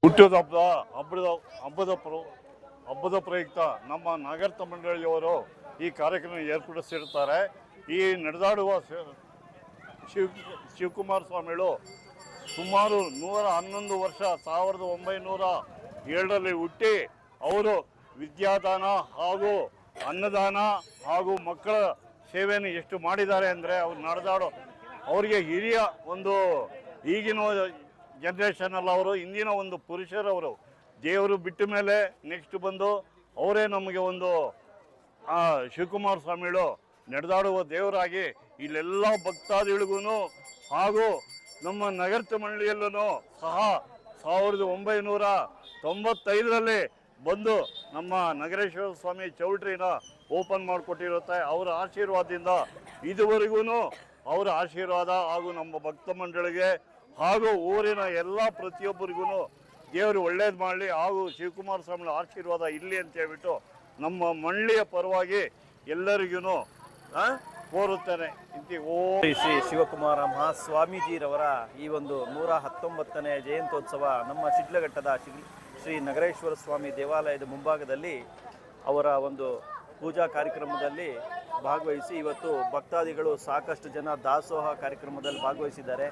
ಹುಟ್ಟದ ಹಬ್ಬದ ಪ್ರಯುಕ್ತ ನಮ್ಮ ನಾಗರಿಕ ಮಂಡಳಿಯವರು ಈ ಕಾರ್ಯಕ್ರಮ ಏರ್ಪಡಿಸಿರುತ್ತಾರೆ. ಈ ನಡೆದಾಡುವ ಶಿವಕುಮಾರ ಸ್ವಾಮಿಗಳು ಸುಮಾರು 111 ವರ್ಷ 1907ರಲ್ಲಿ ಹುಟ್ಟಿ ಅವರು ವಿದ್ಯಾದಾನ ಹಾಗೂ ಅನ್ನದಾನ ಹಾಗೂ ಮಕ್ಕಳ ಸೇವೆಯನ್ನು ಎಷ್ಟು ಮಾಡಿದ್ದಾರೆ ಅಂದರೆ ಅವ್ರು ನಡೆದಾಡೋ ಅವರಿಗೆ ಹಿರಿಯ ಒಂದು ಈಗಿನ ಜನರೇಷನ್ ಅಲ್ಲ, ಅವರು ಇಂದಿನ ಒಂದು ಪುರುಷರವರು. ದೇವರು ಬಿಟ್ಟ ಮೇಲೆ ನೆಕ್ಸ್ಟ್ ಬಂದು ಅವರೇ ನಮಗೆ ಒಂದು ಶಿವಕುಮಾರ ಸ್ವಾಮಿಗಳು ನಡೆದಾಡುವ ದೇವರಾಗಿ ಇಲ್ಲೆಲ್ಲ ಭಕ್ತಾದಿಗಳಿಗೂ ಹಾಗೂ ನಮ್ಮ ನಗರ ಮಂಡಳಿಯಲ್ಲೂ ಸಹ 1995ರಲ್ಲಿ ಬಂದು ನಮ್ಮ ನಗರೇಶ್ವರ ಸ್ವಾಮಿ ಚೌಲ್ಟ್ರಿನ ಓಪನ್ ಮಾಡಿಕೊಟ್ಟಿರುತ್ತೆ. ಅವರ ಆಶೀರ್ವಾದದಿಂದ ಇದುವರೆಗೂ ಅವರ ಆಶೀರ್ವಾದ ಹಾಗೂ ನಮ್ಮ ಭಕ್ತ ಮಂಡಳಿಗೆ ಹಾಗೂ ಊರಿನ ಎಲ್ಲ ಪ್ರತಿಯೊಬ್ಬರಿಗೂ ದೇವರು ಒಳ್ಳೇದು ಮಾಡಲಿ ಹಾಗೂ ಶಿವಕುಮಾರ ಸ್ವಾಮಿ ಆಶೀರ್ವಾದ ಇರಲಿ ಅಂತ ಹೇಳ್ಬಿಟ್ಟು ನಮ್ಮ ಮಂಡಳಿಯ ಪರವಾಗಿ ಎಲ್ಲರಿಗೂ ಕೋರುತ್ತೇನೆ. ಶ್ರೀ ಶಿವಕುಮಾರ ಮಹಾಸ್ವಾಮೀಜಿರವರ ಈ ಒಂದು 119ನೇ ಜಯಂತ್ಯೋತ್ಸವ ನಮ್ಮ ಶಿಡ್ಲಘಟ್ಟದ ಶ್ರೀ ನಗರೇಶ್ವರ ಸ್ವಾಮಿ ದೇವಾಲಯದ ಮುಂಭಾಗದಲ್ಲಿ ಅವರ ಒಂದು ಪೂಜಾ ಕಾರ್ಯಕ್ರಮದಲ್ಲಿ ಭಾಗವಹಿಸಿ ಇವತ್ತು ಭಕ್ತಾದಿಗಳು ಸಾಕಷ್ಟು ಜನ ದಾಸೋಹ ಕಾರ್ಯಕ್ರಮದಲ್ಲಿ ಭಾಗವಹಿಸಿದ್ದಾರೆ.